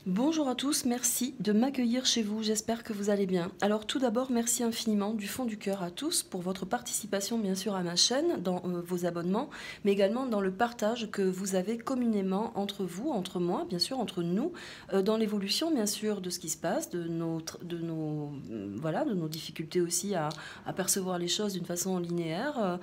Bonjour à tous, merci de m'accueillir chez vous, j'espère que vous allez bien. Alors tout d'abord, merci infiniment du fond du cœur à tous pour votre participation bien sûr à ma chaîne, dans vos abonnements, mais également dans le partage que vous avez communément entre vous, entre moi, bien sûr, entre nous, dans l'évolution bien sûr de ce qui se passe, voilà, de nos difficultés aussi à percevoir les choses d'une façon linéaire,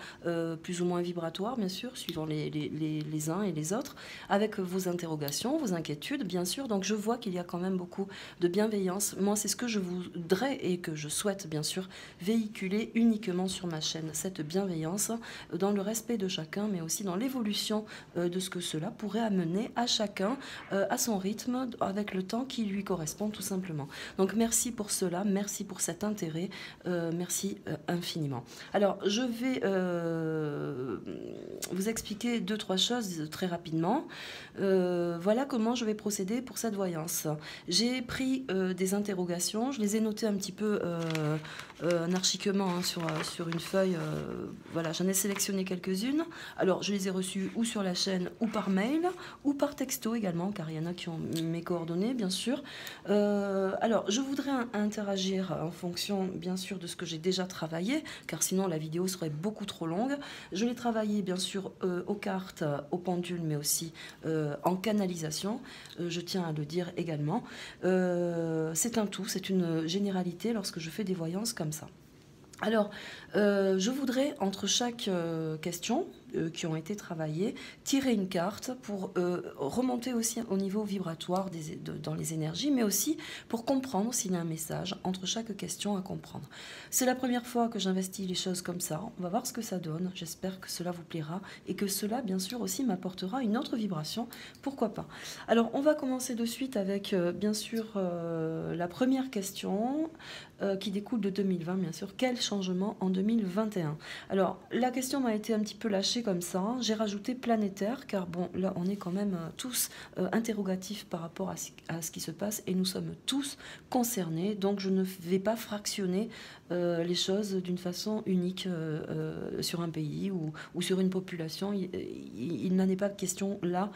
plus ou moins vibratoire bien sûr, suivant les uns et les autres, avec vos interrogations, vos inquiétudes bien sûr, donc je vois qu'il y a quand même beaucoup de bienveillance. Moi, c'est ce que je voudrais et que je souhaite, bien sûr, véhiculer uniquement sur ma chaîne. Cette bienveillance dans le respect de chacun, mais aussi dans l'évolution de ce que cela pourrait amener à chacun, à son rythme, avec le temps qui lui correspond, tout simplement. Donc, merci pour cela, merci pour cet intérêt, merci infiniment. Alors, je vais vous expliquer deux, trois choses très rapidement. Voilà comment je vais procéder pour cette voyance. J'ai pris des interrogations, je les ai notées un petit peu anarchiquement hein, sur une feuille. Voilà, j'en ai sélectionné quelques-unes. Alors, je les ai reçues ou sur la chaîne, ou par mail, ou par texto également, car il y en a qui ont mes coordonnées, bien sûr. Alors, je voudrais interagir en fonction, bien sûr, de ce que j'ai déjà travaillé, car sinon la vidéo serait beaucoup trop longue. Je l'ai travaillé, bien sûr, aux cartes, au pendule, mais aussi en canalisation. Je tiens à le dire également. C'est un tout, c'est une généralité lorsque je fais des voyances comme ça. Alors, je voudrais, entre chaque question qui ont été travaillées, tirer une carte pour remonter aussi au niveau vibratoire dans les énergies, mais aussi pour comprendre s'il y a un message entre chaque question à comprendre. C'est la première fois que j'investis les choses comme ça. On va voir ce que ça donne. J'espère que cela vous plaira et que cela, bien sûr, aussi m'apportera une autre vibration. Pourquoi pas? Alors, on va commencer de suite avec, bien sûr, la première question qui découle de 2020, bien sûr. Quel changement en 2021? Alors, la question m'a été un petit peu lâchée comme ça. J'ai rajouté planétaire, car bon, là, on est quand même tous interrogatifs par rapport à ce qui se passe et nous sommes tous concernés. Donc, je ne vais pas fractionner les choses d'une façon unique sur un pays ou sur une population. Il n'en est pas question là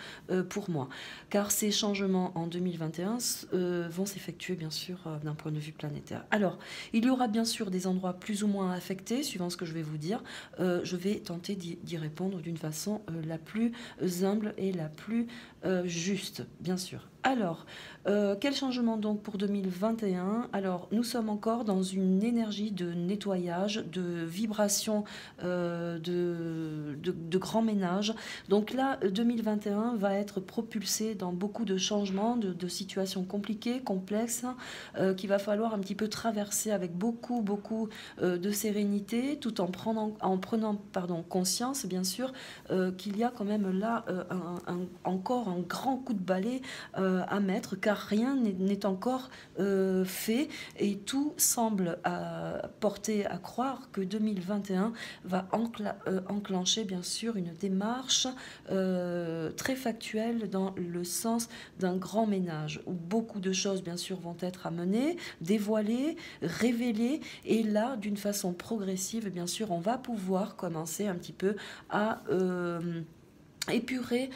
pour moi. Car ces changements en 2021 vont s'effectuer, bien sûr, d'un point de vue planétaire. Alors, il y aura bien sûr des endroits plus ou moins affectés, suivant ce que je vais vous dire. Je vais tenter d'y répondre d'une façon la plus humble et la plus juste, bien sûr. Alors, quel changement donc pour 2021? Alors, nous sommes encore dans une énergie de nettoyage, de vibration, de grand ménage. Donc là, 2021 va être propulsé dans beaucoup de changements, de situations compliquées, complexes, qu'il va falloir un petit peu traverser avec beaucoup de sérénité, tout en prenant conscience, bien sûr, qu'il y a quand même là encore un grand coup de balai à mettre, car rien n'est encore fait et tout semble porter à croire que 2021 va enclencher bien sûr une démarche très factuelle dans le sens d'un grand ménage où beaucoup de choses bien sûr vont être amenées, dévoilées, révélées, et là d'une façon progressive bien sûr on va pouvoir commencer un petit peu à épurer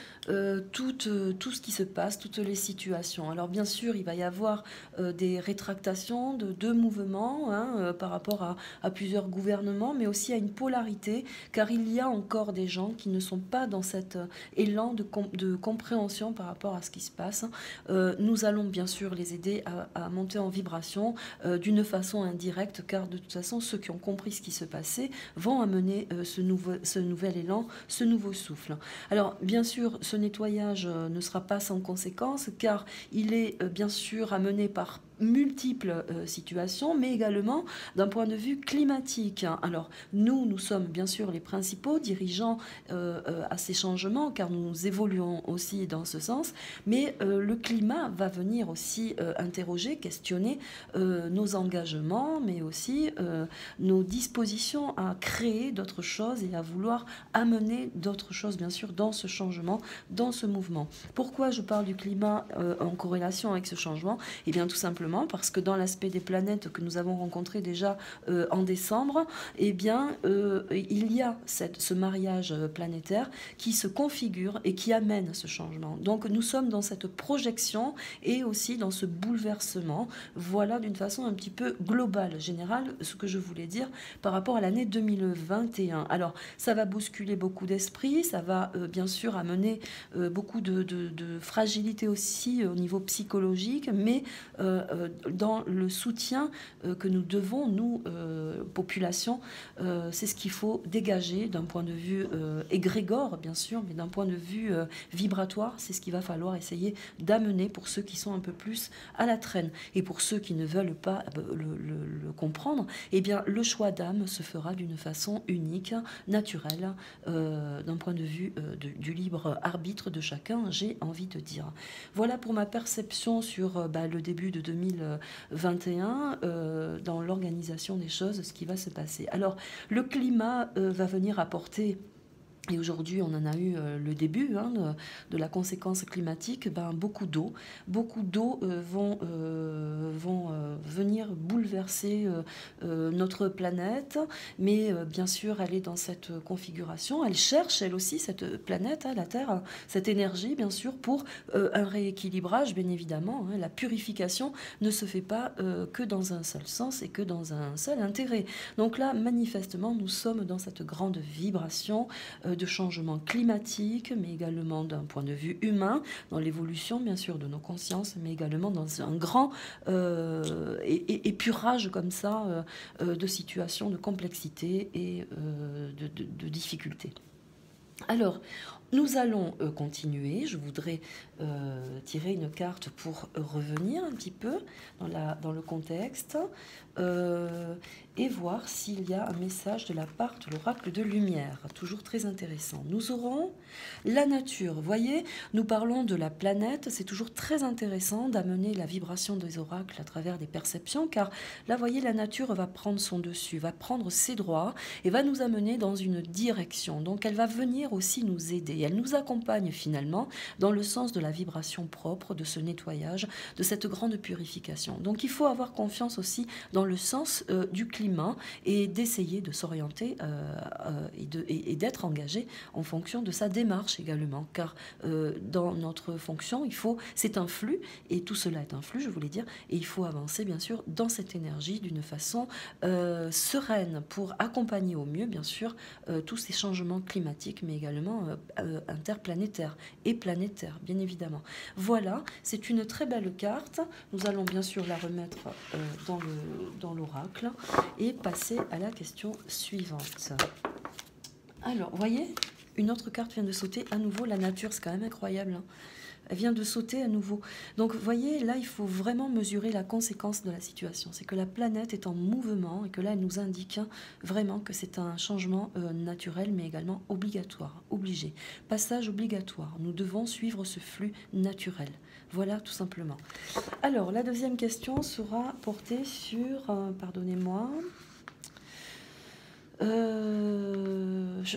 tout ce qui se passe, toutes les situations. Alors bien sûr, il va y avoir des rétractations de mouvements hein, par rapport à plusieurs gouvernements, mais aussi à une polarité, car il y a encore des gens qui ne sont pas dans cet élan de compréhension par rapport à ce qui se passe. Nous allons bien sûr les aider à monter en vibration d'une façon indirecte, car de toute façon, ceux qui ont compris ce qui se passait vont amener ce nouvel élan, ce nouveau souffle. Alors, bien sûr, ce nettoyage ne sera pas sans conséquences, car il est bien sûr amené par multiples situations, mais également d'un point de vue climatique. Alors, nous sommes bien sûr les principaux dirigeants à ces changements, car nous évoluons aussi dans ce sens, mais le climat va venir aussi interroger, questionner nos engagements, mais aussi nos dispositions à créer d'autres choses et à vouloir amener d'autres choses, bien sûr, dans ce changement, dans ce mouvement. Pourquoi je parle du climat en corrélation avec ce changement? Eh bien, tout simplement simplement parce que dans l'aspect des planètes que nous avons rencontré déjà en décembre, eh bien, il y a ce mariage planétaire qui se configure et qui amène ce changement. Donc nous sommes dans cette projection et aussi dans ce bouleversement. Voilà d'une façon un petit peu globale, générale, ce que je voulais dire par rapport à l'année 2021. Alors, ça va bousculer beaucoup d'esprits, ça va bien sûr amener beaucoup de fragilité aussi au niveau psychologique, mais dans le soutien que nous devons, nous, population, c'est ce qu'il faut dégager d'un point de vue égrégore, bien sûr, mais d'un point de vue vibratoire, c'est ce qu'il va falloir essayer d'amener pour ceux qui sont un peu plus à la traîne. Et pour ceux qui ne veulent pas le comprendre, eh bien, le choix d'âme se fera d'une façon unique, naturelle, d'un point de vue du libre arbitre de chacun, j'ai envie de dire. Voilà pour ma perception sur le début de 2021, dans l'organisation des choses, ce qui va se passer. Alors, le climat va venir apporter... Et aujourd'hui, on en a eu le début de la conséquence climatique. Beaucoup d'eau vont venir bouleverser notre planète. Mais bien sûr, elle est dans cette configuration. Elle cherche, elle aussi, cette planète, la Terre, cette énergie, bien sûr, pour un rééquilibrage, bien évidemment. La purification ne se fait pas que dans un seul sens et que dans un seul intérêt. Donc là, manifestement, nous sommes dans cette grande vibration de changement climatique, mais également d'un point de vue humain, dans l'évolution bien sûr de nos consciences, mais également dans un grand épurage comme ça de situations de complexité et de difficultés. Alors, nous allons continuer. Je voudrais tirer une carte pour revenir un petit peu dans le contexte et voir s'il y a un message de la part de l'oracle de lumière. Toujours très intéressant. Nous aurons la nature. Vous voyez, nous parlons de la planète. C'est toujours très intéressant d'amener la vibration des oracles à travers des perceptions, car là, vous voyez, la nature va prendre son dessus, va prendre ses droits et va nous amener dans une direction. Donc, elle va venir aussi nous aider. Elle nous accompagne finalement dans le sens de la vibration propre, de ce nettoyage, de cette grande purification. Donc il faut avoir confiance aussi dans le sens du climat et d'essayer de s'orienter et d'être engagé en fonction de sa démarche également. Car dans notre fonction, c'est un flux, et tout cela est un flux, je voulais dire, et il faut avancer bien sûr dans cette énergie d'une façon sereine pour accompagner au mieux bien sûr tous ces changements climatiques, mais également interplanétaire et planétaire, bien évidemment. Voilà, c'est une très belle carte. Nous allons bien sûr la remettre dans l'oracle et passer à la question suivante. Alors, vous voyez, une autre carte vient de sauter à nouveau, la nature, c'est quand même incroyable, hein. Elle vient de sauter à nouveau. Donc, vous voyez, là, il faut vraiment mesurer la conséquence de la situation. C'est que la planète est en mouvement et que là, elle nous indique vraiment que c'est un changement naturel, mais également obligatoire, obligé. Passage obligatoire. Nous devons suivre ce flux naturel. Voilà, tout simplement. Alors, la deuxième question sera portée sur... pardonnez-moi...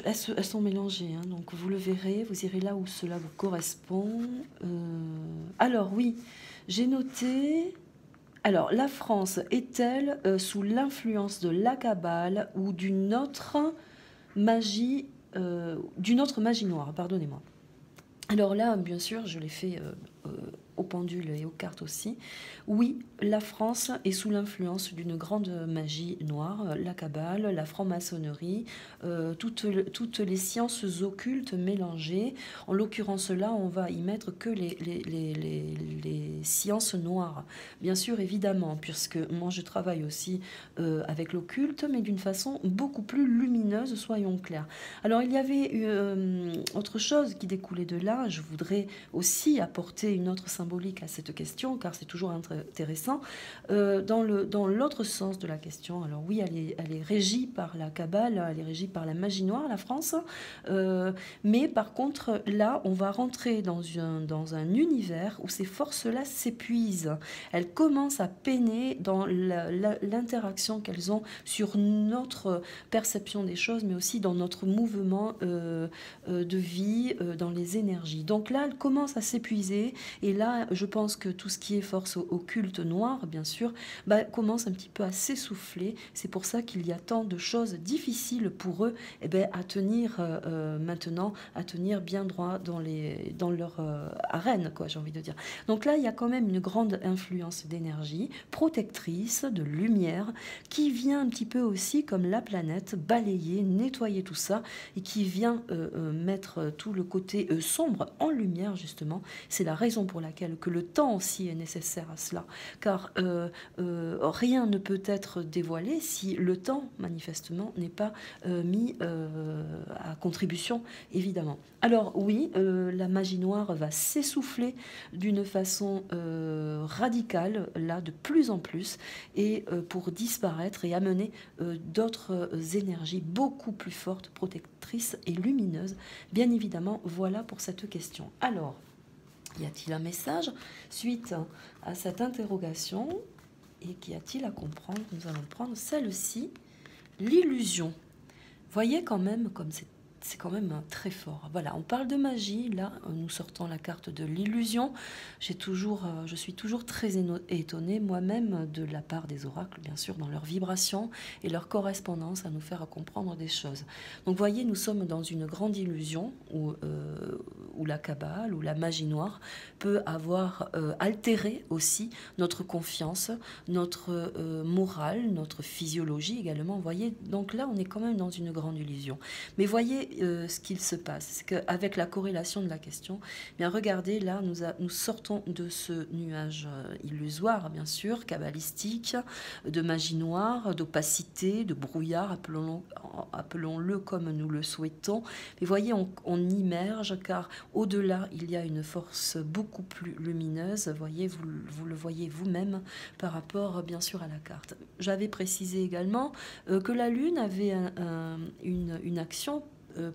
elles sont mélangées, hein, donc vous le verrez, vous irez là où cela vous correspond. Alors oui, j'ai noté... Alors, la France est-elle sous l'influence de la Kabbale ou d'une autre magie noire, pardonnez-moi. Alors là, bien sûr, je l'ai fait au pendule et aux cartes aussi. Oui, la France est sous l'influence d'une grande magie noire, la Kabbale, la franc-maçonnerie, toutes les sciences occultes mélangées. En l'occurrence là, on va y mettre que les sciences noires. Bien sûr, évidemment, puisque moi je travaille aussi avec l'occulte, mais d'une façon beaucoup plus lumineuse, soyons clairs. Alors il y avait autre chose qui découlait de là. Je voudrais aussi apporter une autre symbolique à cette question, car c'est toujours intéressant. Dans l'autre sens de la question, alors oui, elle est régie par la Kabbale, elle est régie par la magie noire, la France, mais par contre, là, on va rentrer dans un univers où ces forces-là s'épuisent. Elles commencent à peiner dans l'interaction qu'elles ont sur notre perception des choses, mais aussi dans notre mouvement de vie, dans les énergies. Donc là, elles commencent à s'épuiser, et là, là, je pense que tout ce qui est force occulte noire, bien sûr, bah, commence un petit peu à s'essouffler. C'est pour ça qu'il y a tant de choses difficiles pour eux eh ben, à tenir maintenant, à tenir bien droit dans leur arène, quoi, j'ai envie de dire. Donc là, il y a quand même une grande influence d'énergie protectrice, de lumière, qui vient un petit peu aussi, comme la planète, balayer, nettoyer tout ça, et qui vient mettre tout le côté sombre en lumière, justement. C'est la raison pour laquelle que le temps aussi est nécessaire à cela, car rien ne peut être dévoilé si le temps, manifestement, n'est pas mis à contribution, évidemment. Alors oui, la magie noire va s'essouffler d'une façon radicale, là, de plus en plus, et pour disparaître et amener d'autres énergies beaucoup plus fortes, protectrices et lumineuses. Bien évidemment, voilà pour cette question. Alors, y a-t-il un message suite à cette interrogation? Et qu'y a-t-il à comprendre? Nous allons prendre celle-ci, l'illusion. Voyez quand même comme c'est quand même très fort. Voilà, on parle de magie. Là, nous sortons la carte de l'illusion. Je suis toujours très étonnée moi-même de la part des oracles, bien sûr, dans leur vibration et leur correspondance à nous faire comprendre des choses. Donc, voyez, nous sommes dans une grande illusion où la Kabbale, où la magie noire peut avoir altéré aussi notre confiance, notre morale, notre physiologie également. Vous voyez, donc là, on est quand même dans une grande illusion. Mais voyez ce qu'il se passe, c'est qu'avec la corrélation de la question, eh bien regardez, là, nous sortons de ce nuage illusoire, bien sûr, kabbalistique, de magie noire, d'opacité, de brouillard, appelons-le comme nous le souhaitons. Mais voyez, on immerge, car au-delà, il y a une force beaucoup plus lumineuse. Voyez, vous le voyez vous-même par rapport, bien sûr, à la carte. J'avais précisé également que la Lune avait une action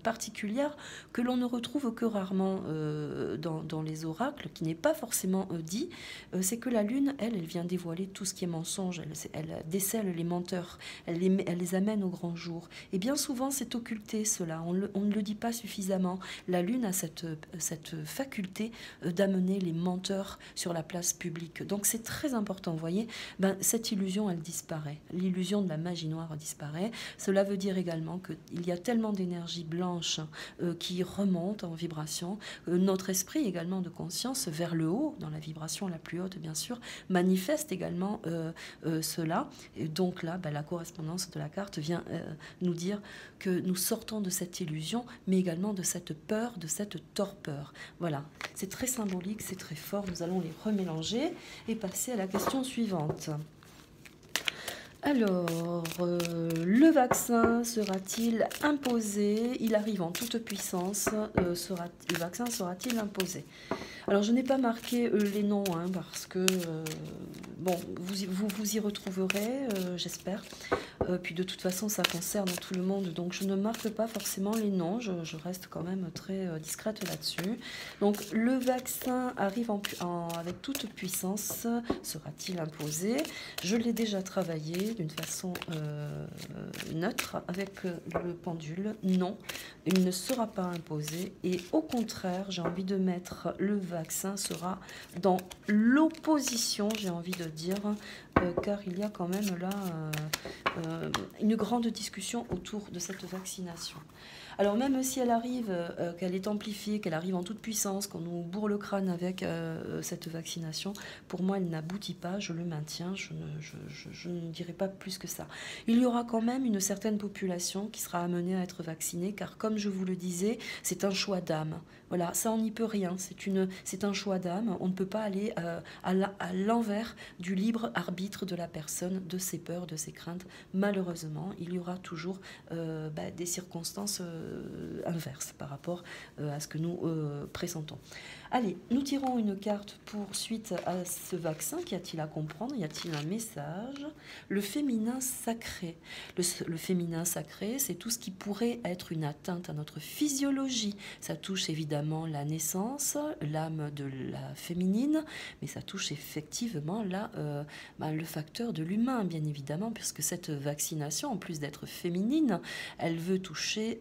particulière que l'on ne retrouve que rarement dans les oracles, qui n'est pas forcément dit, c'est que la Lune, elle vient dévoiler tout ce qui est mensonge, elle décèle les menteurs, elle les amène au grand jour. Et bien souvent, c'est occulté cela, on ne le dit pas suffisamment. La Lune a cette faculté d'amener les menteurs sur la place publique. Donc c'est très important, vous voyez, cette illusion, elle disparaît. L'illusion de la magie noire disparaît. Cela veut dire également qu'il y a tellement d'énergie blanche qui remonte en vibration. Notre esprit également de conscience vers le haut, dans la vibration la plus haute bien sûr, manifeste également cela. Et donc là, la correspondance de la carte vient nous dire que nous sortons de cette illusion, mais également de cette peur, de cette torpeur. Voilà, c'est très symbolique, c'est très fort. Nous allons les remélanger et passer à la question suivante. Alors, le vaccin sera-t-il imposé? Il arrive en toute puissance. Le vaccin sera-t-il imposé? Alors, je n'ai pas marqué les noms, hein, parce que, bon, vous y retrouverez, j'espère. Puis de toute façon, ça concerne tout le monde, donc je ne marque pas forcément les noms. Je reste quand même très discrète là-dessus. Donc, le vaccin arrive avec toute puissance. Sera-t-il imposé? Je l'ai déjà travaillé d'une façon neutre avec le pendule. Non, il ne sera pas imposé. Et au contraire, j'ai envie de mettre le vaccin sera dans l'opposition, j'ai envie de dire, car il y a quand même là une grande discussion autour de cette vaccination. Alors même si elle arrive, qu'elle est amplifiée, qu'elle arrive en toute puissance, qu'on nous bourre le crâne avec cette vaccination, pour moi elle n'aboutit pas, je le maintiens, je ne dirai pas plus que ça. Il y aura quand même une certaine population qui sera amenée à être vaccinée, car comme je vous le disais, c'est un choix d'âme. Voilà, ça on n'y peut rien, c'est un choix d'âme, on ne peut pas aller à l'envers du libre arbitre de la personne, de ses peurs, de ses craintes. Malheureusement, il y aura toujours des circonstances inverses par rapport à ce que nous pressentons. Allez, nous tirons une carte pour suite à ce vaccin. Qu'y a-t-il à comprendre? Y a-t-il un message? Le féminin sacré. Le féminin sacré, c'est tout ce qui pourrait être une atteinte à notre physiologie. Ça touche évidemment la naissance, l'âme de la féminine, mais ça touche effectivement là le facteur de l'humain, bien évidemment, puisque cette vaccination, en plus d'être féminine, elle veut toucher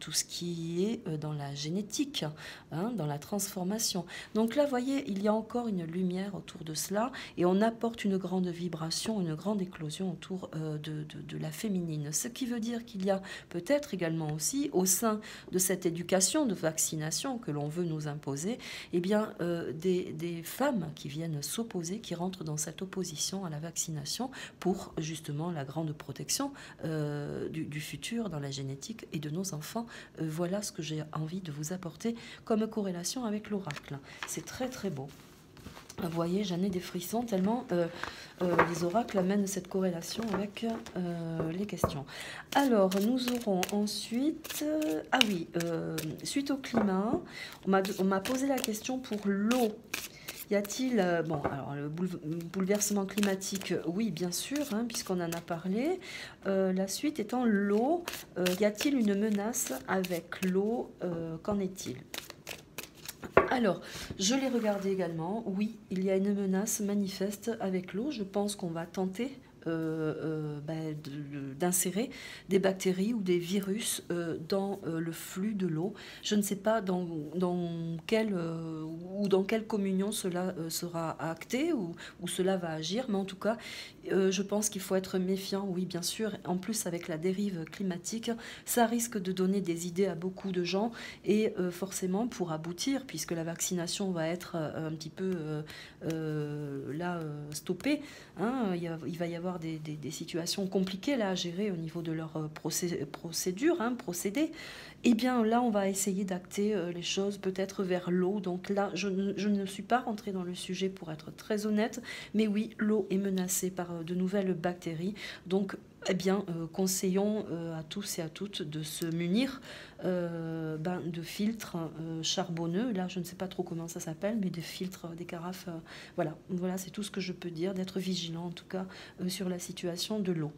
tout ce qui est dans la génétique, hein, dans la transformation informations. Donc là, vous voyez, il y a encore une lumière autour de cela et on apporte une grande vibration, une grande éclosion autour de la féminine. Ce qui veut dire qu'il y a peut-être également aussi, au sein de cette éducation de vaccination que l'on veut nous imposer, eh bien, des femmes qui viennent s'opposer, qui rentrent dans cette opposition à la vaccination pour justement la grande protection du futur dans la génétique et de nos enfants. Voilà ce que j'ai envie de vous apporter comme corrélation avec l'oracle. C'est très très beau. Vous voyez, j'en ai des frissons tellement les oracles amènent cette corrélation avec les questions. Alors, nous aurons ensuite... ah oui, suite au climat, on m'a posé la question pour l'eau. Y a-t-il... bon, alors, le bouleversement climatique, oui, bien sûr, hein, puisqu'on en a parlé. La suite étant l'eau. Y a-t-il une menace avec l'eau? Qu'en est-il? Alors, je l'ai regardé également. Oui, il y a une menace manifeste avec l'eau. Je pense qu'on va tenter d'insérer des bactéries ou des virus dans le flux de l'eau. Je ne sais pas dans quelle communion cela sera acté ou cela va agir, mais en tout cas, je pense qu'il faut être méfiant, oui, bien sûr. En plus, avec la dérive climatique, ça risque de donner des idées à beaucoup de gens et forcément, pour aboutir, puisque la vaccination va être un petit peu stoppée, hein, il va y avoir des situations compliquées là à gérer au niveau de leur procédure, hein, procédé. Eh bien là, on va essayer d'acter les choses peut-être vers l'eau. Donc là, je ne suis pas rentrée dans le sujet pour être très honnête, mais oui, l'eau est menacée par de nouvelles bactéries. Donc, eh bien, conseillons à tous et à toutes de se munir de filtres charbonneux. Là, je ne sais pas trop comment ça s'appelle, mais des filtres, des carafes. Voilà, c'est tout ce que je peux dire, d'être vigilant en tout cas sur la situation de l'eau.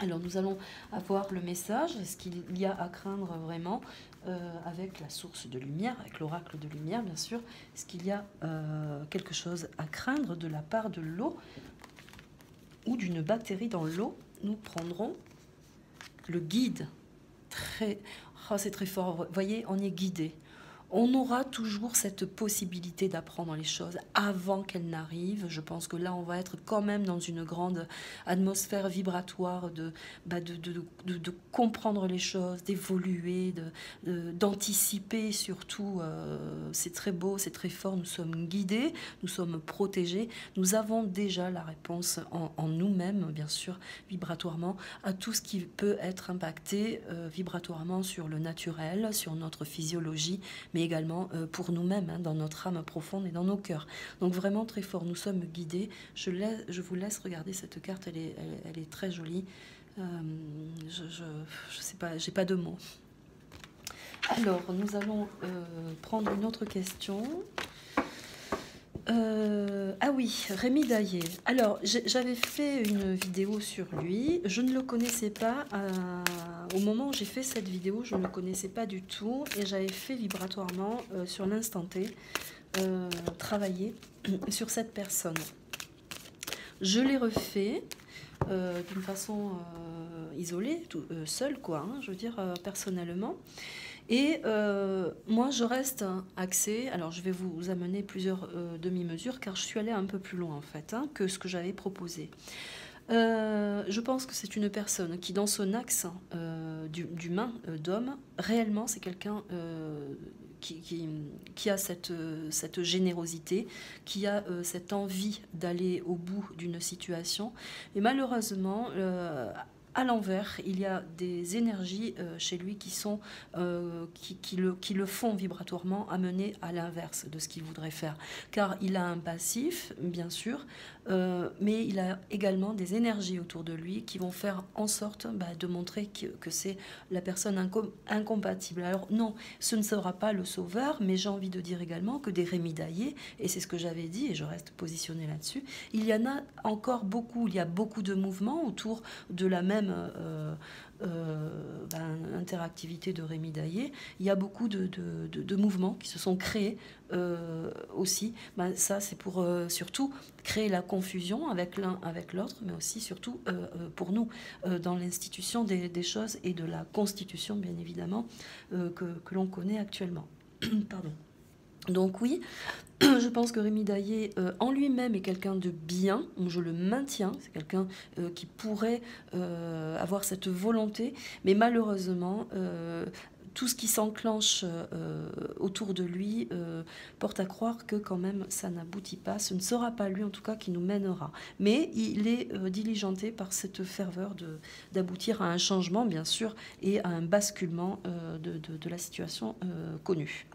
Alors, nous allons avoir le message. Est-ce qu'il y a à craindre vraiment avec la source de lumière, avec l'oracle de lumière, bien sûr? Est-ce qu'il y a quelque chose à craindre de la part de l'eau ou d'une bactérie dans l'eau? Nous prendrons le guide. C'est très fort. Vous voyez, on est guidé. On aura toujours cette possibilité d'apprendre les choses avant qu'elles n'arrivent. Je pense que là, on va être quand même dans une grande atmosphère vibratoire de comprendre les choses, d'évoluer, d'anticiper surtout. C'est très beau, c'est très fort. Nous sommes guidés, nous sommes protégés. Nous avons déjà la réponse en nous-mêmes, bien sûr, vibratoirement, à tout ce qui peut être impacté vibratoirement sur le naturel, sur notre physiologie, mais également pour nous-mêmes, hein, dans notre âme profonde et dans nos cœurs. Donc vraiment très fort, nous sommes guidés. Je vous laisse regarder cette carte, elle est très jolie. Je sais pas, j'ai pas de mots. Alors, nous allons prendre une autre question. Ah oui, Rémi Daillé. Alors, j'avais fait une vidéo sur lui. Je ne le connaissais pas. Au moment où j'ai fait cette vidéo, je ne le connaissais pas du tout. Et j'avais fait vibratoirement, sur l'instant T, travailler sur cette personne. Je l'ai refait d'une façon isolée, seule, quoi, hein, je veux dire, personnellement. Et moi, je reste axée. Alors, je vais vous amener plusieurs demi-mesures, car je suis allée un peu plus loin, en fait, hein, que ce que j'avais proposé. Je pense que c'est une personne qui, dans son axe d'humain, d'homme, réellement, c'est quelqu'un qui a cette générosité, qui a cette envie d'aller au bout d'une situation. Et malheureusement, à l'envers, il y a des énergies chez lui qui le font vibratoirement amener à l'inverse de ce qu'il voudrait faire. Car il a un passif, bien sûr, mais il a également des énergies autour de lui qui vont faire en sorte de montrer que c'est la personne incompatible. Alors non, ce ne sera pas le sauveur, mais j'ai envie de dire également que des Rémi Daillé, et c'est ce que j'avais dit, et je reste positionnée là-dessus, il y en a encore beaucoup. Il y a beaucoup de mouvements autour de la même interactivité de Rémi Daillé. Il y a beaucoup de mouvements qui se sont créés aussi. Ça, c'est pour surtout créer la confusion avec l'un, avec l'autre, mais aussi surtout pour nous, dans l'institution des choses et de la constitution, bien évidemment, que l'on connaît actuellement. Pardon. Donc oui, je pense que Rémi Daillé, en lui-même, est quelqu'un de bien, je le maintiens, c'est quelqu'un qui pourrait avoir cette volonté, mais malheureusement, tout ce qui s'enclenche autour de lui porte à croire que quand même ça n'aboutit pas, ce ne sera pas lui en tout cas qui nous mènera. Mais il est diligenté par cette ferveur d'aboutir à un changement, bien sûr, et à un basculement de la situation connue.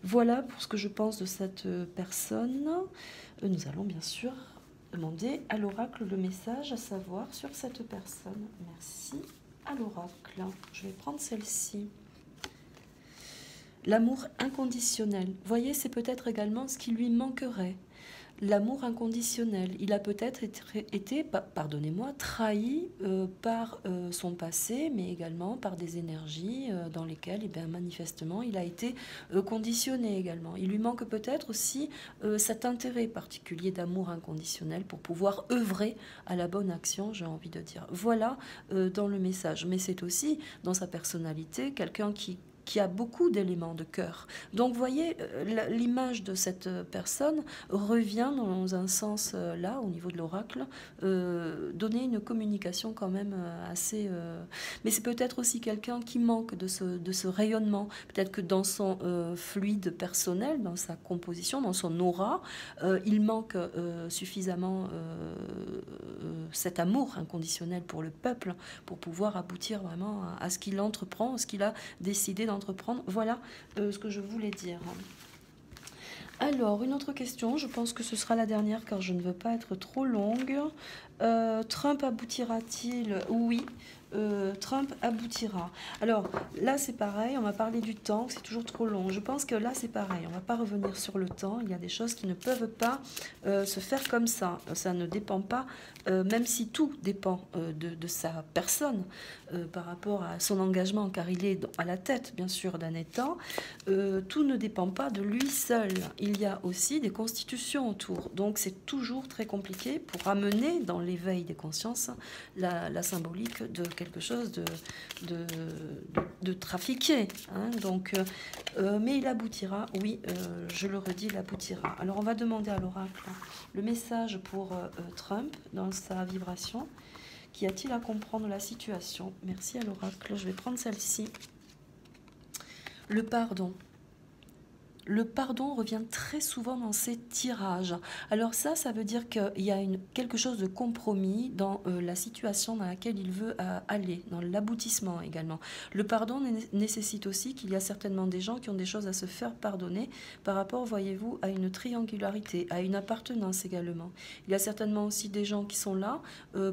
Voilà pour ce que je pense de cette personne. Nous allons bien sûr demander à l'oracle le message à savoir sur cette personne. Merci à l'oracle. Je vais prendre celle-ci. L'amour inconditionnel. Vous voyez, c'est peut-être également ce qui lui manquerait. L'amour inconditionnel. Il a peut-être été, pardonnez-moi, trahi par son passé, mais également par des énergies dans lesquelles, eh bien, manifestement, il a été conditionné également. Il lui manque peut-être aussi cet intérêt particulier d'amour inconditionnel pour pouvoir œuvrer à la bonne action, j'ai envie de dire. Voilà dans le message. Mais c'est aussi, dans sa personnalité, quelqu'un qui a beaucoup d'éléments de cœur. Donc, vous voyez, l'image de cette personne revient dans un sens, là, au niveau de l'oracle, donner une communication quand même assez... Mais c'est peut-être aussi quelqu'un qui manque de ce rayonnement. Peut-être que dans son fluide personnel, dans sa composition, dans son aura, il manque suffisamment cet amour inconditionnel pour le peuple, pour pouvoir aboutir vraiment à ce qu'il entreprend, à ce qu'il a décidé d'entreprendre. Voilà ce que je voulais dire. Alors, une autre question, je pense que ce sera la dernière car je ne veux pas être trop longue. Trump aboutira-t-il? Oui. Trump aboutira. Alors là c'est pareil, on m'a parlé du temps, c'est toujours trop long. Je pense que là c'est pareil, on ne va pas revenir sur le temps. Il y a des choses qui ne peuvent pas se faire comme ça. Ça ne dépend pas, même si tout dépend de sa personne par rapport à son engagement, car il est à la tête bien sûr d'un État. Tout ne dépend pas de lui seul. Il y a aussi des constitutions autour. Donc c'est toujours très compliqué pour amener dans l'éveil des consciences la symbolique de quelque chose de trafiqué. Hein, donc, mais il aboutira, oui, je le redis, il aboutira. Alors on va demander à l'oracle le message pour Trump dans sa vibration. Qu'y a-t-il à comprendre la situation? Merci à l'oracle. Je vais prendre celle-ci. Le pardon. Le pardon revient très souvent dans ces tirages. Alors ça veut dire qu'il y a quelque chose de compromis dans la situation dans laquelle il veut aller, dans l'aboutissement également. Le pardon nécessite aussi qu'il y a certainement des gens qui ont des choses à se faire pardonner par rapport, voyez-vous, à une triangularité, à une appartenance également. Il y a certainement aussi des gens qui sont là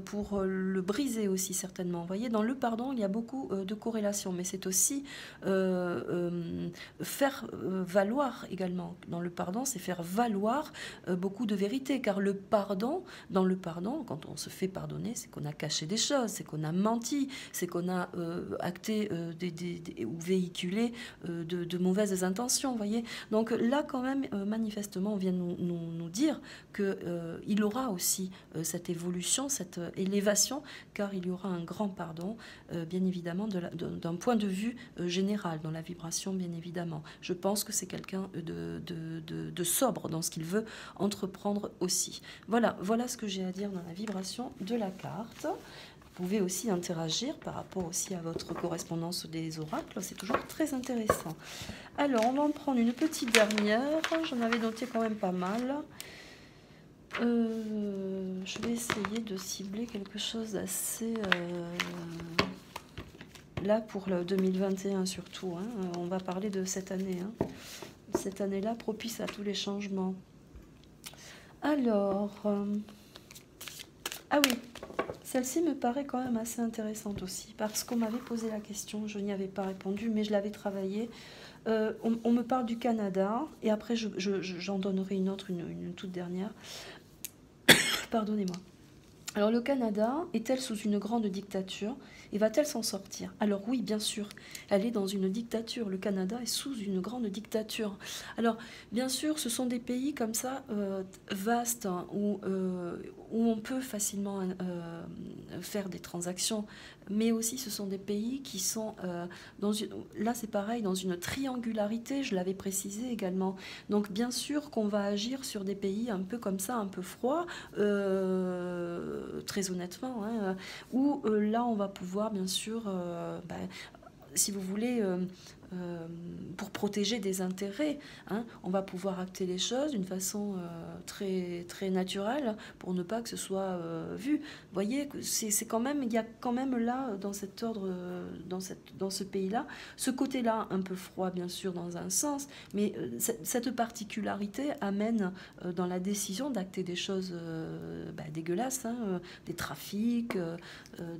pour le briser aussi certainement. Vous voyez, dans le pardon, il y a beaucoup de corrélations, mais c'est aussi faire valoir également. Dans le pardon, c'est faire valoir beaucoup de vérité, car le pardon, dans le pardon, quand on se fait pardonner, c'est qu'on a caché des choses, c'est qu'on a menti, c'est qu'on a acté ou véhiculé de mauvaises intentions, vous voyez. Donc là, quand même, manifestement, on vient nous dire qu'il aura aussi cette évolution, cette élévation, car il y aura un grand pardon, bien évidemment, d'un point de vue général, dans la vibration, bien évidemment. Je pense que c'est quelqu'un de sobre dans ce qu'il veut entreprendre aussi. Voilà ce que j'ai à dire dans la vibration de la carte. Vous pouvez aussi interagir par rapport aussi à votre correspondance des oracles, c'est toujours très intéressant. Alors, on va en prendre une petite dernière, j'en avais noté quand même pas mal. Je vais essayer de cibler quelque chose d'assez... là, pour le 2021 surtout, hein, on va parler de cette année, hein. Cette année-là propice à tous les changements. Alors, ah oui, celle-ci me paraît quand même assez intéressante aussi, parce qu'on m'avait posé la question, je n'y avais pas répondu, mais je l'avais travaillée. On me parle du Canada, et après j'en donnerai une autre, une toute dernière. Pardonnez-moi. Alors le Canada est-elle sous une grande dictature et va-t-elle s'en sortir? Alors oui, bien sûr, elle est dans une dictature. Le Canada est sous une grande dictature. Alors bien sûr, ce sont des pays comme ça vastes, hein, où on peut facilement faire des transactions, mais aussi ce sont des pays qui sont là c'est pareil, dans une triangularité, je l'avais précisé également. Donc bien sûr qu'on va agir sur des pays un peu comme ça, un peu froids, très honnêtement, hein, où là on va pouvoir bien sûr, si vous voulez, euh, pour protéger des intérêts, hein, on va pouvoir acter les choses d'une façon très, très naturelle pour ne pas que ce soit vu. Vous voyez, c'est quand même, il y a quand même là, dans cet ordre, dans ce pays-là, ce côté-là un peu froid, bien sûr, dans un sens, mais cette particularité amène dans la décision d'acter des choses dégueulasses, hein, des trafics,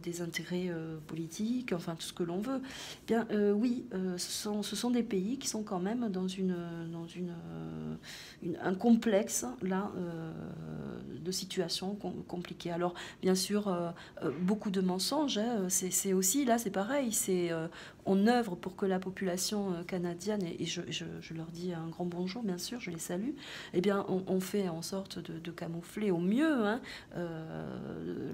des intérêts politiques, enfin tout ce que l'on veut. Bien, oui, ce sont des pays qui sont quand même dans un complexe là, de situations compliquées. Alors, bien sûr, beaucoup de mensonges, hein, c'est aussi, là, c'est pareil, on œuvre pour que la population canadienne, et je leur dis un grand bonjour, bien sûr, je les salue, eh bien, on fait en sorte de camoufler au mieux, hein,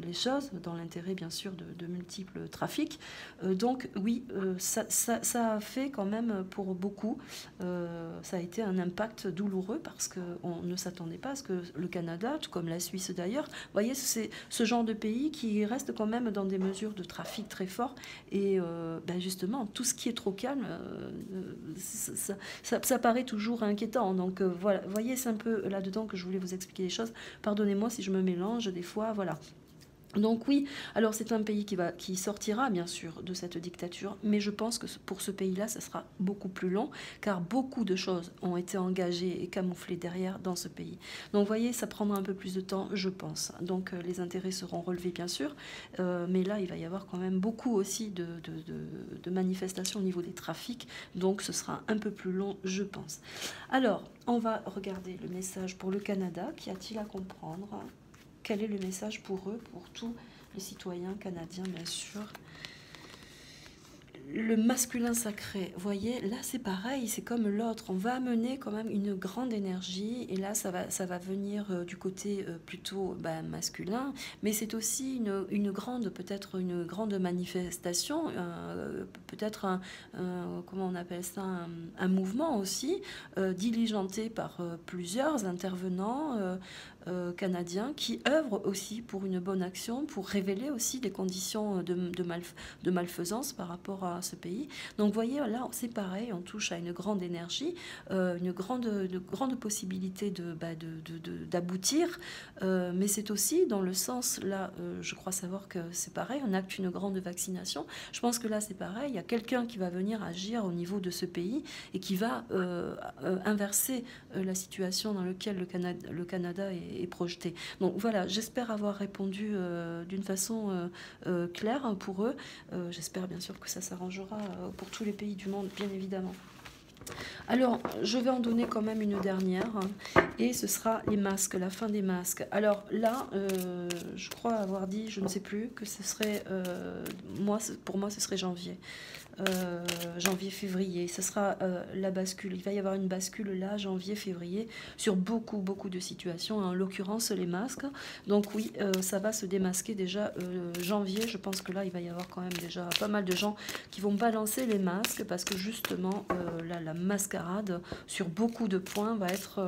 les choses, dans l'intérêt, bien sûr, de multiples trafics. Donc, oui, ça a fait quand même pour beaucoup, ça a été un impact douloureux parce qu'on ne s'attendait pas à ce que le Canada, tout comme la Suisse d'ailleurs, vous voyez, c'est ce genre de pays qui reste quand même dans des mesures de trafic très forts et justement, tout ce qui est trop calme, ça paraît toujours inquiétant. Donc voilà, vous voyez, c'est un peu là-dedans que je voulais vous expliquer les choses. Pardonnez-moi si je me mélange des fois, voilà. Donc oui, alors c'est un pays qui sortira bien sûr de cette dictature, mais je pense que pour ce pays-là, ça sera beaucoup plus long, car beaucoup de choses ont été engagées et camouflées derrière dans ce pays. Donc vous voyez, ça prendra un peu plus de temps, je pense. Donc les intérêts seront relevés bien sûr, mais là il va y avoir quand même beaucoup aussi de manifestations au niveau des trafics, donc ce sera un peu plus long, je pense. Alors, on va regarder le message pour le Canada, qu'y a-t-il à comprendre ? Quel est le message pour eux, pour tous les citoyens canadiens, bien sûr? Le masculin sacré, vous voyez, là c'est pareil, c'est comme l'autre, on va amener quand même une grande énergie, et là ça va venir du côté plutôt masculin, mais c'est aussi une grande, peut-être une grande manifestation, peut-être comment on appelle ça, un mouvement aussi, diligenté par plusieurs intervenants canadiens qui œuvrent aussi pour une bonne action, pour révéler aussi des conditions de malfaisance par rapport à ce pays. Donc vous voyez, là c'est pareil, on touche à une grande énergie, une grande possibilité d'aboutir, mais c'est aussi dans le sens, là je crois savoir que c'est pareil, on acte une grande vaccination. Je pense que là c'est pareil, il y a quelqu'un qui va venir agir au niveau de ce pays et qui va inverser la situation dans laquelle le Canada est projeté. Donc voilà, j'espère avoir répondu d'une façon claire pour eux. J'espère bien sûr que ça s'arrangera pour tous les pays du monde, bien évidemment. Alors, je vais en donner quand même une dernière, et ce sera les masques, la fin des masques. Alors là, je crois avoir dit, je ne sais plus, que ce serait, pour moi, ce serait janvier. Janvier-février, ce sera la bascule. Il va y avoir une bascule là, janvier-février, sur beaucoup de situations, en l'occurrence les masques. Donc oui, ça va se démasquer déjà janvier. Je pense que là, il va y avoir quand même déjà pas mal de gens qui vont balancer les masques, parce que justement, la mascarade sur beaucoup de points va être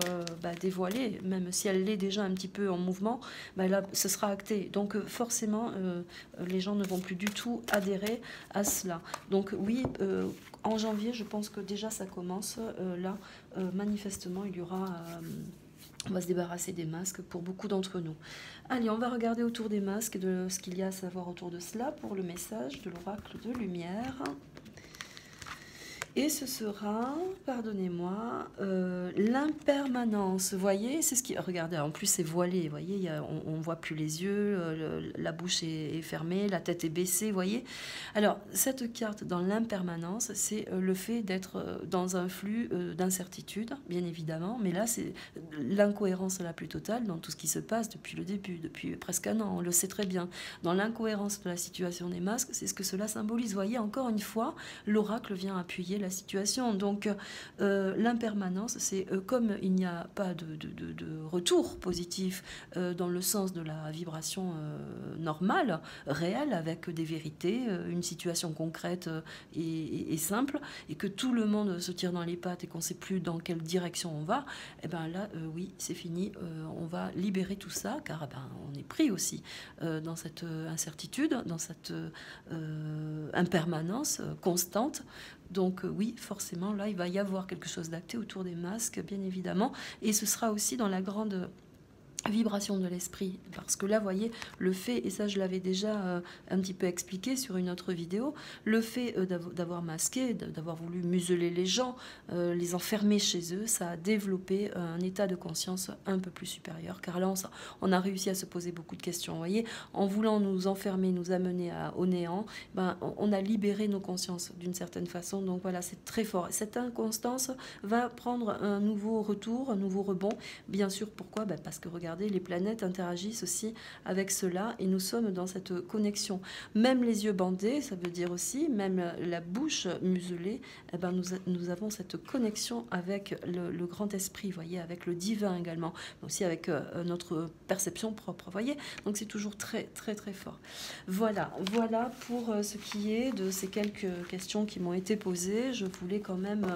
dévoilée, même si elle l'est déjà un petit peu en mouvement, là, ce sera acté. Donc forcément, les gens ne vont plus du tout adhérer à cela. Donc oui, en janvier, je pense que déjà ça commence. Là, manifestement, il y aura... on va se débarrasser des masques pour beaucoup d'entre nous. Allez, on va regarder autour des masques, de ce qu'il y a à savoir autour de cela pour le message de l'oracle de lumière. Et ce sera, pardonnez-moi, l'impermanence. Vous voyez, c'est ce qui... Regardez, en plus c'est voilé, vous voyez, on ne voit plus les yeux, la bouche est fermée, la tête est baissée, vous voyez. Alors, cette carte dans l'impermanence, c'est le fait d'être dans un flux d'incertitude, bien évidemment, mais là, c'est l'incohérence la plus totale dans tout ce qui se passe depuis le début, depuis presque un an, on le sait très bien. Dans l'incohérence de la situation des masques, c'est ce que cela symbolise. Vous voyez, encore une fois, l'oracle vient appuyer la situation. Donc l'impermanence, c'est comme il n'y a pas de retour positif dans le sens de la vibration normale, réelle, avec des vérités, une situation concrète et simple, et que tout le monde se tire dans les pattes et qu'on ne sait plus dans quelle direction on va, et bien là, oui, c'est fini, on va libérer tout ça, car ben, on est pris aussi dans cette incertitude, dans cette impermanence constante. Donc oui, forcément, là, il va y avoir quelque chose d'acté autour des masques, bien évidemment, et ce sera aussi dans la grande vibration de l'esprit, parce que là, vous voyez, le fait, et ça je l'avais déjà un petit peu expliqué sur une autre vidéo, le fait d'avoir masqué, d'avoir voulu museler les gens, les enfermer chez eux, ça a développé un état de conscience un peu plus supérieur, car là on a réussi à se poser beaucoup de questions, vous voyez, en voulant nous enfermer, nous amener au néant, ben, on a libéré nos consciences d'une certaine façon, donc voilà, c'est très fort. Cette inconstance va prendre un nouveau retour, un nouveau rebond, bien sûr, pourquoi? Ben, parce que regardez, les planètes interagissent aussi avec cela et nous sommes dans cette connexion. Même les yeux bandés, ça veut dire aussi, même la bouche muselée, eh ben nous avons cette connexion avec le grand esprit, vous voyez, avec le divin également, mais aussi avec notre perception propre, vous voyez. Donc c'est toujours très très très fort. Voilà pour ce qui est de ces quelques questions qui m'ont été posées. Je voulais quand même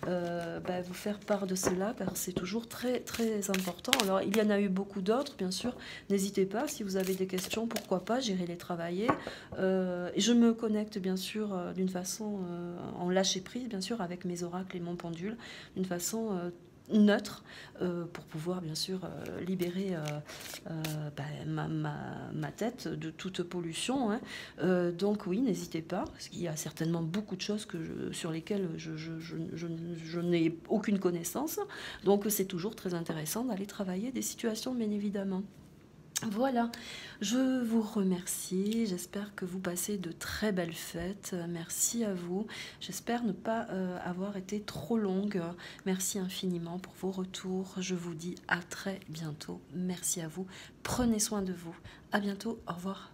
vous faire part de cela, car c'est toujours très très important. Alors il y en a eu beaucoup d'autres, bien sûr. N'hésitez pas, si vous avez des questions, pourquoi pas, j'irai les travailler. Et je me connecte, bien sûr, d'une façon en lâcher prise, bien sûr, avec mes oracles et mon pendule, d'une façon neutre, pour pouvoir, bien sûr, libérer ma tête de toute pollution. Hein. Donc oui, n'hésitez pas, parce qu'il y a certainement beaucoup de choses sur lesquelles je n'ai aucune connaissance. Donc c'est toujours très intéressant d'aller travailler des situations, bien évidemment. Voilà, je vous remercie, j'espère que vous passez de très belles fêtes, merci à vous, j'espère ne pas avoir été trop longue, merci infiniment pour vos retours, je vous dis à très bientôt, merci à vous, prenez soin de vous, à bientôt, au revoir.